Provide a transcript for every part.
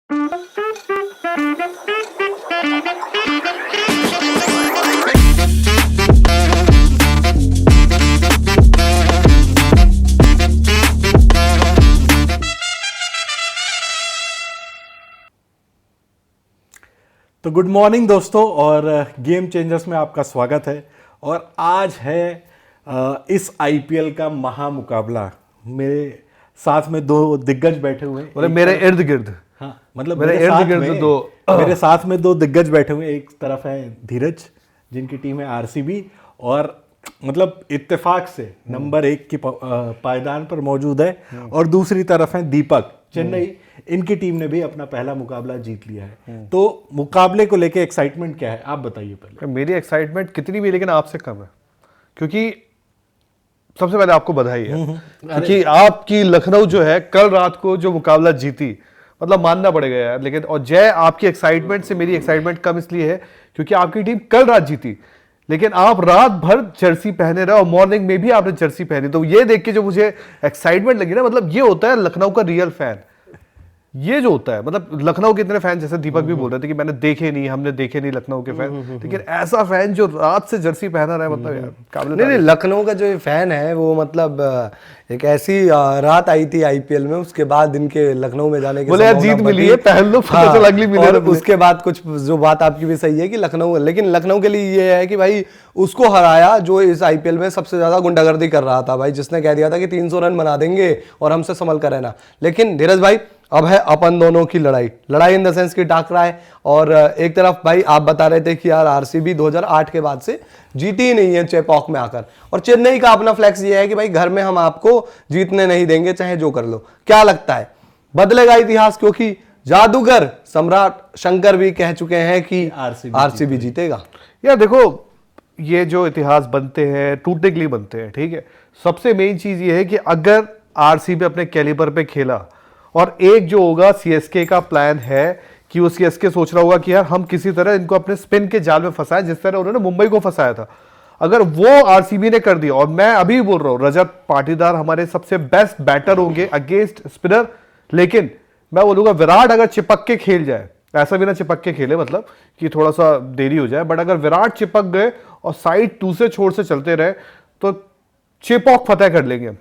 तो good morning दोस्तों, और गेम चेंजर्स में आपका स्वागत है। और आज है इस आईपीएल का महामुकाबला। मेरे साथ में दो दिग्गज बैठे हुए हैं, मेरे इर्द गिर्द। हाँ, मतलब मेरे इर्द गिर्द दो, मेरे साथ में दो दिग्गज बैठे हुए हैं। एक तरफ है धीरज, जिनकी टीम है आरसीबी, और मतलब इत्तेफाक से नंबर 1 की पायदान पर मौजूद है। और दूसरी तरफ है दीपक, चेन्नई। इनकी टीम ने भी अपना पहला मुकाबला जीत लिया है। तो मुकाबले को लेके एक्साइटमेंट क्या है, आप बताइए पहले। मेरी एक्साइटमेंट कितनी भी, लेकिन आपसे कम है, क्योंकि सबसे पहले आपको बधाई है क्योंकि आपकी लखनऊ जो है कल रात को जो मुकाबला जीती, मतलब मानना पड़ेगा यार। लेकिन और जय, आपकी एक्साइटमेंट से मेरी एक्साइटमेंट कम इसलिए है क्योंकि आपकी टीम कल रात जीती, लेकिन आप रात भर जर्सी पहने रहे और मॉर्निंग में भी आपने जर्सी पहनी। तो ये देख के जो मुझे एक्साइटमेंट लगी ना, मतलब ये होता है लखनऊ का रियल फैन। ये जो होता है, मतलब लखनऊ के इतने फैन, जैसे दीपक भी बोल रहे थे कि मैंने देखे नहीं, हमने देखे नहीं लखनऊ के फैन, लेकिन ऐसा फैन जो रात से जर्सी पहना रहा है, मतलब यार काबिल। नहीं, लखनऊ का जो फैन है वो मतलब एक ऐसी रात आई थी आईपीएल में, उसके बाद इनके लखनऊ में जाने के बोले यार जीत मिली है, पहन लो, अगली मिली। और उसके बाद कुछ जो बात आपकी भी सही है कि लखनऊ, लेकिन लखनऊ के लिए ये है कि भाई उसको हराया जो इस आईपीएल में सबसे ज्यादा गुंडागर्दी कर रहा था भाई, जिसने कह दिया था कि 300 रन बना देंगे और हमसे संभल कर रहना। लेकिन धीरज भाई, अब है अपन दोनों की लड़ाई इन द सेंस की टाकरा है। और एक तरफ भाई आप बता रहे थे कि यार आरसीबी 2008 के बाद से जीती ही नहीं है चेपॉक में आकर, और चेन्नई का अपना फ्लैक्स ये है कि भाई घर में हम आपको जीतने नहीं देंगे चाहे जो कर लो। क्या लगता है बदलेगा इतिहास? क्योंकि जादूगर सम्राट शंकर भी कह चुके हैं कि आरसीबी जीतेगा। यार देखो, ये जो इतिहास बनते हैं टूटने के लिए बनते हैं, ठीक है। सबसे मेन चीज ये है कि अगर आरसीबी अपने कैलिबर पे खेला, और एक जो होगा सीएसके का प्लान है कि वो सीएसके सोच रहा होगा कि यार हम किसी तरह इनको अपने स्पिन के जाल में फंसाए, जिस तरह उन्होंने मुंबई को फंसाया था। अगर वो आरसीबी ने कर दिया, और मैं अभी बोल रहा हूं रजत पाटीदार हमारे सबसे बेस्ट बैटर होंगे अगेंस्ट स्पिनर, लेकिन मैं बोलूंगा विराट अगर चिपक के खेल जाए, ऐसा भी ना चिपक के खेले मतलब कि थोड़ा सा देरी हो जाए, बट अगर विराट चिपक गए और साइड दूसरे छोर से चलते रहे तो चेपॉक फतेह कर लेंगे।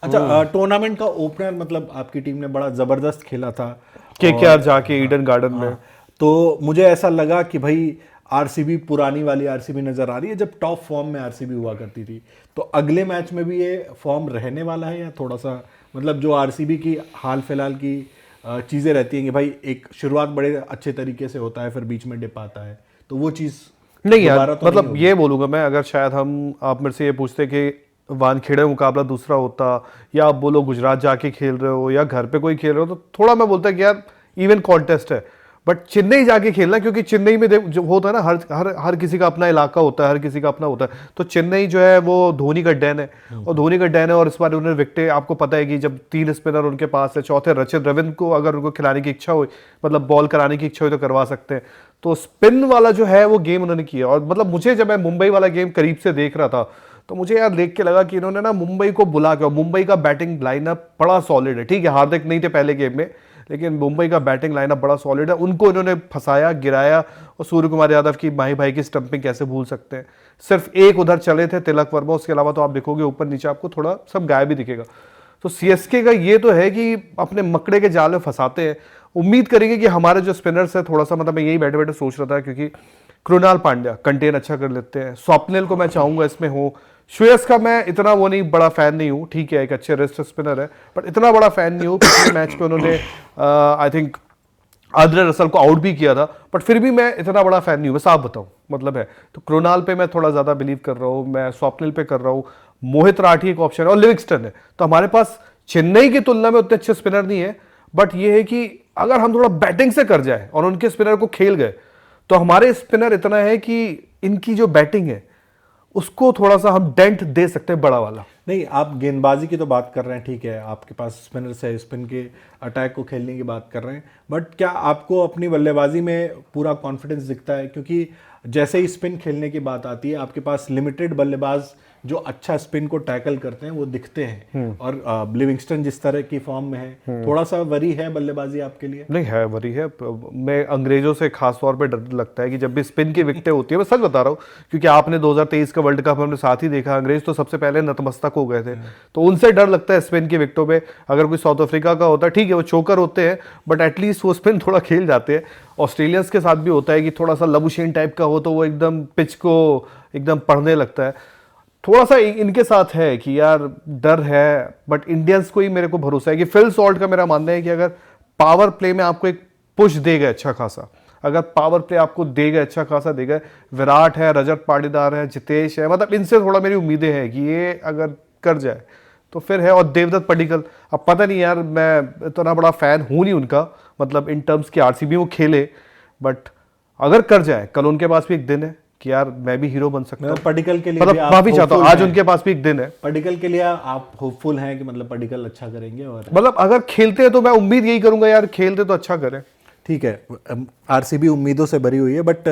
अच्छा, टूर्नामेंट का ओपनर मतलब आपकी टीम ने बड़ा जबरदस्त खेला था केकेआर जाके ईडन गार्डन में। तो मुझे ऐसा लगा कि भाई आरसीबी पुरानी वाली आरसीबी नजर आ रही है, जब टॉप फॉर्म में आरसीबी हुआ करती थी। तो अगले मैच में भी ये फॉर्म रहने वाला है, या थोड़ा सा मतलब जो आरसीबी की हाल फिलहाल की चीजें रहती हैं कि भाई एक शुरुआत बड़े अच्छे तरीके से होता है, फिर बीच में डिप आता है, तो वो चीज नहीं यार, तो मतलब ये बोलूंगा मैं, अगर शायद आप मेरे से ये पूछते कि वानखेड़े मुकाबला दूसरा होता, या आप बोलो गुजरात जाके खेल रहे हो या घर पे कोई खेल रहे हो, तो थोड़ा मैं बोलता कि यार इवन कॉन्टेस्ट है। बट चेन्नई जाके खेलना, क्योंकि चेन्नई में जो होता है ना, हर किसी का अपना इलाका होता है, हर किसी का अपना होता है। तो चेन्नई जो है वो धोनी का डैन है, और धोनी का डैन है, और इस बार उन्होंने विकेटें, आपको पता है कि जब 3 स्पिनर उनके पास है, चौथे रचित रविंद्र को अगर उनको खिलाने की इच्छा हो, मतलब बॉल कराने की इच्छा हो तो करवा सकते हैं। तो स्पिन वाला जो है वो गेम उन्होंने किया। और मतलब मुझे जब मैं मुंबई वाला गेम करीब से देख रहा था, तो मुझे यार देख के लगा कि इन्होंने ना मुंबई को बुला के, और मुंबई का बैटिंग लाइनअप बड़ा सॉलिड है, ठीक है हार्दिक नहीं थे पहले गेम में, लेकिन मुंबई का बैटिंग लाइनअप बड़ा सॉलिड है। उनको इन्होंने फंसाया, गिराया, और सूर्य कुमार यादव की माही भाई की स्टंपिंग कैसे भूल सकते हैं। सिर्फ एक उधर चले थे तिलक वर्मा, उसके अलावा तो आप देखोगे ऊपर नीचे आपको थोड़ा सब गायब ही दिखेगा। तो सीएसके का ये तो है कि अपने मकड़े के जाल में फंसाते हैं। उम्मीद करेंगे कि हमारे जो स्पिनर्स है थोड़ा सा, मतलब मैं यही बैठे बैठे सोच रहा था, क्योंकि कृणाल पांड्या कंटेन अच्छा कर लेते हैं, स्वप्निल को मैं चाहूंगा इसमें हो, श्रेयस का मैं इतना वो नहीं बड़ा फैन नहीं हूँ, ठीक है एक अच्छे रेस्ट स्पिनर है, बट इतना बड़ा फैन नहीं हूँ। पिछले मैच पे उन्होंने आई थिंक आंद्रे रसल को आउट भी किया था, बट फिर भी मैं इतना बड़ा फैन नहीं हूँ, मैं साफ बताऊँ मतलब है। तो कृणाल पे मैं थोड़ा ज्यादा बिलीव कर रहा हूँ, मैं स्वप्निल पे कर रहा हूँ, मोहित राठी एक ऑप्शन है, और लिविंगस्टन है। तो हमारे पास चेन्नई की तुलना में उतने अच्छे स्पिनर नहीं है, बट ये है कि अगर हम थोड़ा बैटिंग से कर जाए और उनके स्पिनर को खेल गए, तो हमारे स्पिनर इतना है कि इनकी जो बैटिंग है उसको थोड़ा सा हम डेंट दे सकते हैं बड़ा वाला। नहीं, आप गेंदबाजी की तो बात कर रहे हैं, ठीक है आपके पास स्पिनर्स है, स्पिन के अटैक को खेलने की बात कर रहे हैं, बट क्या आपको अपनी बल्लेबाजी में पूरा कॉन्फिडेंस दिखता है? क्योंकि जैसे ही स्पिन खेलने की बात आती है, आपके पास लिमिटेड बल्लेबाज जो अच्छा स्पिन को टैकल करते हैं वो दिखते हैं। और लिविंगस्टन जिस तरह की फॉर्म में है, थोड़ा सा वरी है बल्लेबाजी आपके लिए? नहीं है, वरी है। मैं अंग्रेजों से खास तौर पे डर लगता है कि जब भी स्पिन की विकेटें होती है, मैं सच बता रहा हूँ, क्योंकि आपने 2023 का वर्ल्ड कप हमने साथ ही देखा, अंग्रेज तो सबसे पहले नतमस्तक हो गए थे, तो उनसे डर लगता है स्पिन की विकेटों पे। अगर कोई साउथ अफ्रीका का होता है, ठीक है वो चोकर होते हैं, बट एटलीस्ट वो स्पिन थोड़ा खेल जाते हैं। ऑस्ट्रेलियंस के साथ भी होता है कि थोड़ा सा लबुशेन टाइप का हो तो वो एकदम पिच को एकदम पढ़ने लगता है। थोड़ा सा इनके साथ है कि यार डर है, बट इंडियंस को ही मेरे को भरोसा है कि फिल सॉल्ट का मेरा मानना है कि अगर पावर प्ले में आपको एक पुश देगा अच्छा खासा, अगर पावर प्ले आपको देगा अच्छा खासा देगा, विराट है, रजत पाटीदार है, जितेश है, मतलब इनसे थोड़ा मेरी उम्मीदें हैं कि ये अगर कर जाए तो फिर है। और देवदत्त पडिक्कल, अब पता नहीं यार, मैं इतना बड़ा फैन हूं नहीं उनका, मतलब इन टर्म्स की आरसीबी वो खेले, बट अगर कर जाए, कल उनके पास भी एक दिन है कि यार मैं भी हीरो बन सकता हूं। पडिक्कल के लिए मतलब भी आप माफी चाहता हूं, hopeful आज हैं? उनके पास भी एक दिन है। पडिक्कल के लिए आप होपफुल हैं कि मतलब पडिक्कल अच्छा करेंगे? और मतलब अगर खेलते हैं तो मैं उम्मीद यही करूंगा यार, खेलते तो अच्छा करें। ठीक है, आरसीबी उम्मीदों से भरी हुई है, बट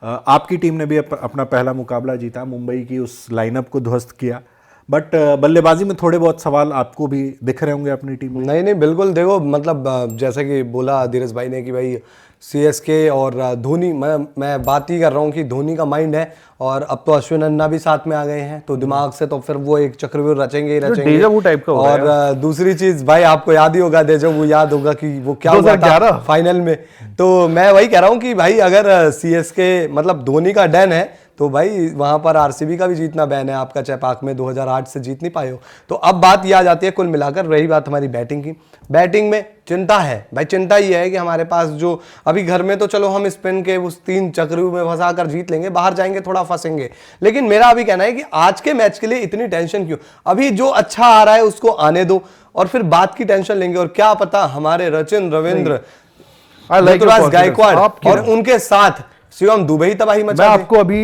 आपकी टीम ने भी अपना पहला मुकाबला जीता, मुंबई की उस लाइनअप को ध्वस्त किया, बट बल्लेबाजी में थोड़े बहुत सवाल आपको भी दिख रहे होंगे अपनी टीम में। नहीं नहीं बिल्कुल, देखो मतलब जैसे कि बोला धीरज भाई ने कि भाई सीएसके और धोनी, मैं बात ही कर रहा हूँ कि धोनी का माइंड है, और अब तो अश्विन अन्ना भी साथ में आ गए हैं, तो दिमाग से तो फिर वो एक चक्रव्यूह रचेंगे ही रचेंगे। डेजा वू टाइप का हो रहा है और दूसरी चीज भाई, आपको याद ही होगा, डेजा वू याद होगा कि वो क्या हुआ था फाइनल में। तो मैं वही कह रहा हूँ कि भाई अगर सीएसके मतलब धोनी का डैन है, तो भाई वहां पर आरसीबी का भी जीतना बैन है आपका, चाहे पाक में 2008 से जीत नहीं पाए हो। तो अब बात यह आ जाती है कुल मिलाकर, रही बात हमारी बैटिंग की, बैटिंग में चिंता है भाई। चिंता ये है कि हमारे पास जो अभी घर में तो चलो हम स्पिन के उस 3 चक्रव्यूह में फंसा कर जीत लेंगे, बाहर जाएंगे थोड़ा फंसेंगे, लेकिन मेरा अभी कहना है कि आज के मैच के लिए इतनी टेंशन क्यों? अभी जो अच्छा आ रहा है उसको आने दो, और फिर बात की टेंशन लेंगे। और क्या पता हमारे रचिन रविंद्र, ऋतुराज गायकवाड़ और उनके साथ शिवम दुबे ही तबाही मचा। मैं आपको अभी,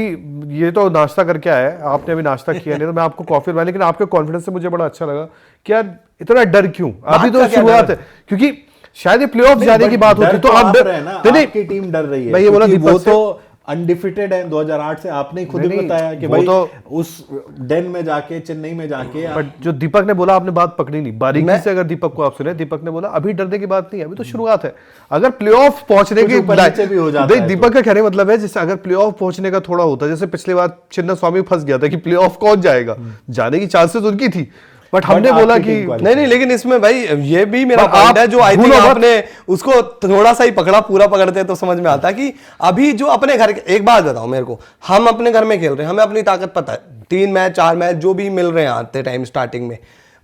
ये तो नाश्ता करके आया है, आपने अभी नाश्ता किया नहीं, तो मैं आपको कॉफी बनाई, लेकिन आपके कॉन्फिडेंस से मुझे बड़ा अच्छा लगा कि यार इतना डर क्यों? अभी तो शुरुआत है, क्योंकि शायद ये प्लेऑफ जाने की बात होती, तो आप डर है ना, आपकी टीम डर रही है। मैं ये बोला वो तो अनडिफिटेड है 2008 से, आपने खुद ही बताया कि भाई तो उस डेन में जाके, चेन्नई में जाके। बट जो दीपक ने बोला, आपने बात पकड़ी नहीं बारीकी से, अगर दीपक को आप सुने, दीपक ने बोला अभी डरने की बात नहीं, अभी तो शुरुआत है। अगर प्लेऑफ पहुंचने के भी हो जाता है, दीपक का कहने मतलब है, जैसे अगर प्लेऑफ पहुंचने का थोड़ा होता, जैसे पिछली बार चिन्ना स्वामी फंस गया था कि प्लेऑफ कौन जाएगा, जाने की चांसेस उनकी थी, बट हमने बोला कि नहीं, लेकिन इसमें भाई ये भी मेरा पॉइंट है, जो आई थिंक आपने उसको थोड़ा सा ही पकड़ा, पूरा पकड़ते तो समझ में आता कि अभी जो अपने घर के, एक बात बताओ मेरे को, हम अपने घर में खेल रहे हैं, हमें अपनी ताकत पता है, 3 मैच 4 मैच जो भी मिल रहे हैं आते टाइम स्टार्टिंग में,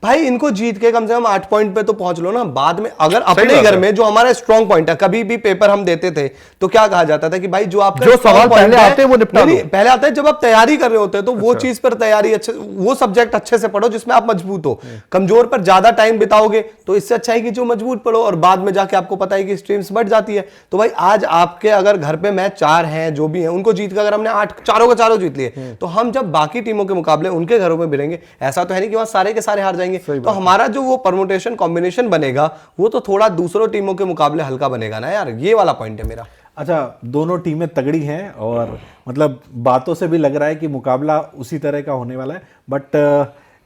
भाई इनको जीत के कम से कम 8 पॉइंट पे तो पहुंच लो ना। बाद में अगर अपने घर में जो हमारा स्ट्रॉन्ग पॉइंट है, कभी भी पेपर हम देते थे तो क्या कहा जाता था कि भाई जो आपका जो सवाल पहले आते हैं वो निपटा लो। पहले आता है जब आप तैयारी कर रहे होते हैं, तो वो चीज पर तैयारी अच्छे, वो सब्जेक्ट अच्छे से पढ़ो जिसमें आप मजबूत हो। कमजोर पर ज्यादा टाइम बिताओगे तो इससे अच्छा है कि जो मजबूत पढ़ो, और बाद में जाके आपको पता है कि स्ट्रीम्स बढ़ जाती है। तो भाई आज आपके अगर घर पे मैच 4 हैं जो भी हैं, उनको जीत कर अगर हमने 8 चारों के चारों जीत लिए, तो हम जब बाकी टीमों के मुकाबले उनके घरों में भिड़ेंगे, ऐसा तो है नहीं कि वहां सारे के सारे हार जाएंगे। तो हमारा जो वो परमुटेशन कॉम्बिनेशन बनेगा वो तो थोड़ा दूसरों टीमों के मुकाबले हल्का बनेगा ना यार, ये वाला पॉइंट है मेरा। अच्छा, दोनों टीमें तगड़ी हैं, और मतलब बातों से भी लग रहा है कि मुकाबला उसी तरह का होने वाला है। बट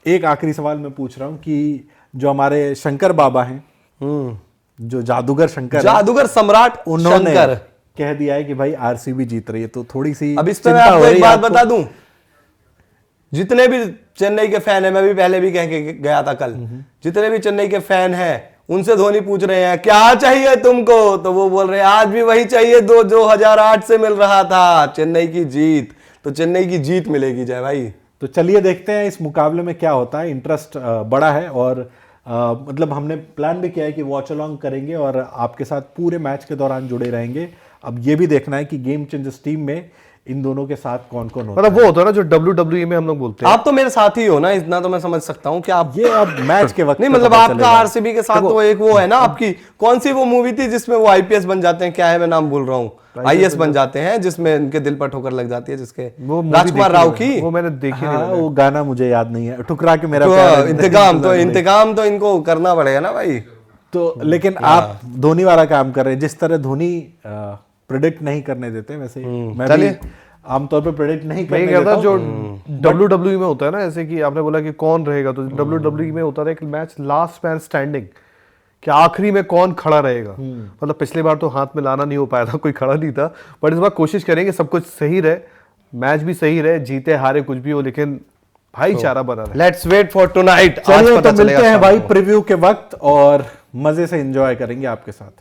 एक आखिरी सवाल मैं पूछ रहा हूं कि जो हमारे शंकर बाबा हैं, जो जादूगर शंकर, जादूगर सम्राट, उन्होंने कह दिया है कि भाई आरसीबी जीत रही है, तो थोड़ी सी अब इस पे मैं आपको एक बात बता दूं, जितने भी चेन्नई के फैन है, मैं भी पहले भी कह के गया था कल, जितने भी चेन्नई के फैन हैं उनसे धोनी पूछ रहे हैं क्या चाहिए तुमको, तो वो बोल रहे हैं आज भी वही चाहिए 2008 से मिल रहा था, चेन्नई की जीत। तो चेन्नई की जीत मिलेगी जय भाई। तो चलिए देखते हैं इस मुकाबले में क्या होता है। इंटरेस्ट बड़ा है, और मतलब हमने प्लान भी किया है कि वॉच अलॉन्ग करेंगे और आपके साथ पूरे मैच के दौरान जुड़े रहेंगे। अब ये भी देखना है कि गेम चेंजर्स टीम में इन दोनों के साथ कौन कौन होता है। मतलब वो होता है ना जो WWE में हम लोग बोलते हैं। आप तो मेरे साथ ही हो ना, इतना तो मैं समझ सकता हूँ कि आप ये अब मैच के वक्त नहीं, मतलब आपका आरसीबी के साथ तो एक वो है ना, आपकी कौन सी वो मूवी थी जिसमें वो आईपीएस बन जाते हैं, क्या है मैं नाम भूल रहा हूँ, आईएएस बन जाते हैं, जिसमें उनके दिल पर ठोकर लग जाती है, जिसके राजकुमार राव की, वो मैंने देखी नहीं, वो गाना मुझे याद नहीं है, ठुकरा के मेरा प्यार, इंतकाम तो इनको करना पड़ेगा ना भाई। तो लेकिन आप धोनी वाला काम कर रहे हैं, जिस तरह धोनी प्रेडिक्ट नहीं करने देते, वैसे मैं भी आमतौर पे प्रेडिक्ट नहीं मैं ये करने कहता देता जो हूं। WWE में होता है ना, ऐसे कि आपने बोला कि कौन रहेगा, तो WWE में होता था एक मैच लास्ट मैन स्टैंडिंग, कि आखिरी में कौन खड़ा रहेगा। मतलब पिछली बार तो हाथ में लाना नहीं हो पाया था, कोई खड़ा नहीं था, बट इस बार कोशिश करेंगे सब कुछ सही रहे, मैच भी सही रहे, जीते हारे कुछ भी हो, लेकिन भाईचारा बना रहे। Let's wait for tonight. चलिए तो मिलते हैं भाई प्रीव्यू के वक्त और मजे से एंजॉय करेंगे आपके साथ।